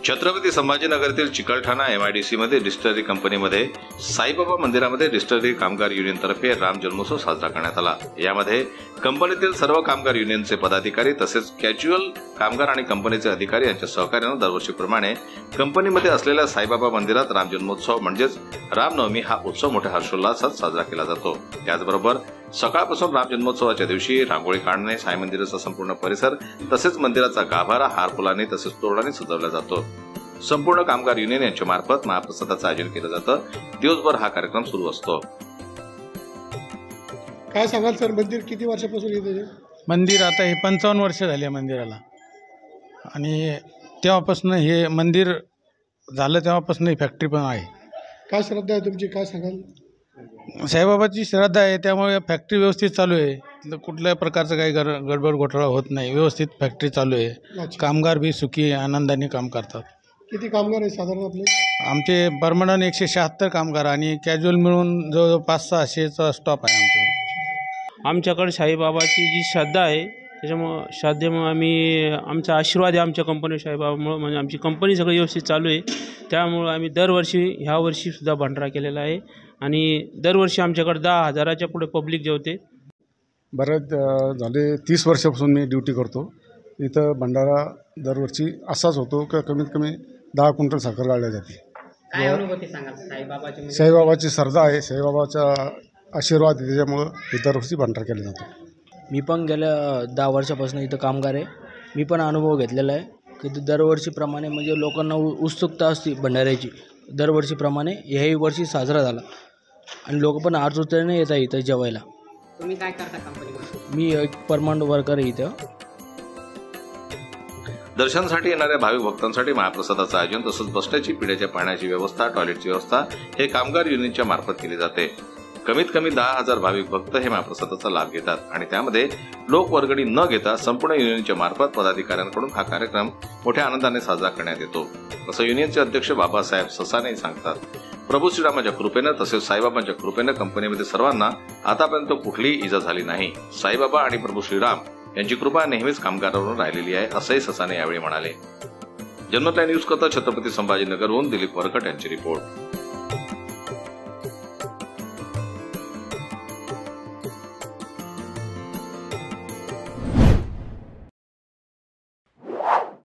Chhatrapati संभाजीनगरतील Chikalthana MIDC मध्ये distillery कंपनीमध्ये साईबाबा मंदिरामध्ये डिस्टलरी कामगार युनियन तर्फे राम जन्मोत्सव साजरा करण्यात आला। यामध्ये कंपनीतील सर्व कामगार युनियनचे पदाधिकारी तसेच कॅज्युअल कामगार आणि कंपनीचे अधिकारी यांच्या सहकार्याने दरवर्षीप्रमाणे कंपनीमध्ये असलेल्या साईबाबा मंदिरात राम जन्मोत्सव म्हणजेच रामनवमी हा उत्सव मोठ्या हर्षोल्लासात साजरा केला जातो। त्याचबरोबर सकाळपासून राम जन्मोत्सवाच्या दिवशी रांगोळी काढणे, साई मंदिराचा संपूर्ण परिसर तसेच मंदिराचा गाभारा हारफुलाने तसेच तोरणाने सजवला जातो। संपूर्ण कामगार युनियन यांच्या मार्फत महाप्रसादाचं आयोजन केलं जातं। दिवसभर हा कार्यक्रम सुरू असतो। काय सांगाल सर, मंदिर किती वर्षापासून येते? मंदिर आता हे 55 वर्ष झाले मंदिराला आणि तेव्हापासून हे मंदिर झालं तेव्हापासून ही फॅक्टरी पण आहे। काय श्रद्धा आहे तुमची, काय सांगाल? साईबाबाची श्रद्धा आहे, त्यामुळे फॅक्टरी व्यवस्थित चालू आहे। कुठल्याही प्रकारचं काही गडबड घोटाळा होत नाही, व्यवस्थित फॅक्टरी चालू आहे। कामगार भी सुखी आनंदाने काम करतात। किती कामगार आहे साधारण आपले? आमचे परमनंट 176 कामगार आणि कॅज्युअल मिळून जवळजवळ 500-600चा स्टॉप आहे आमच्याकडे साईबाबाची जी श्रद्धा आहे त्याच्यामुळं श्रद्धेमुळे आम्ही आमचा आशीर्वाद आहे आमच्या कंपनी साईबाबामुळे, म्हणजे आमची कंपनी सगळी व्यवस्थित चालू आहे। त्यामुळं आम्ही दरवर्षी ह्या वर्षीसुद्धा भंडारा केलेला आहे आणि दरवर्षी आमच्याकडे 10,000च्या पुढे पब्लिक जेवते। बरेच झाले 30 वर्षापासून मी ड्युटी करतो इथं। भंडारा दरवर्षी असाच होतो की कमीत कमी 10 क्विंटल साखर गाळल्या जाते। काय अनुभूती सांगाल साईबाबाची? साईबाबाची श्रद्धा आहे, साईबाबाचा आशीर्वाद आहे, त्याच्यामुळं हे दरवर्षी भंडारा केला जातो। मी पण गेल्या 10 वर्षापासून इथं कामगार आहे। मी पण अनुभव घेतलेला आहे की दरवर्षीप्रमाणे म्हणजे लोकांना उत्सुकता असते भंडाऱ्याची। दरवर्षीप्रमाणे ह्याही वर्षी साजरा झाला आणि लोक पण आतुरतेने येतात इथं जेवायला। तुम्ही काय करता कंपनीमध्ये? मी एक परमनंट वर्कर आहे इथं। दर्शनासाठी येणाऱ्या भाविक भक्तांसाठी महाप्रसादाचं आयोजन तसंच बसण्याची, पिण्याच्या पाण्याची व्यवस्था, टॉयलेटची व्यवस्था हे कामगार युनियनच्या मार्फत केली जाते। कमीत कमी 10,000 भाविक भक्त हे महाप्रसादाचा लाभ घेतात आणि त्यामध्ये लोकवर्गणी न घेता संपूर्ण युनियनच्या मार्फत पदाधिकाऱ्यांकडून हा कार्यक्रम मोठ्या आनंदाने साजरा करण्यात येतो, असं युनियनचे अध्यक्ष बाबासाहेब ससाने सांगतात। प्रभू श्रीरामाच्या कृपेनं तसेच साईबाबांच्या कृपेनं कंपनीमध्ये सर्वांना आतापर्यंत कुठलीही इजा झाली नाही। साईबाबा आणि प्रभू श्रीराम यांची कृपा नेहमीच कामगारांवर राहिलेली आहे, असंही ससाने यावेळी म्हणाले। जन्मत न्यूज करता छत्रपती संभाजीनगरहून दिलीप वरकट यांची रिपोर्ट।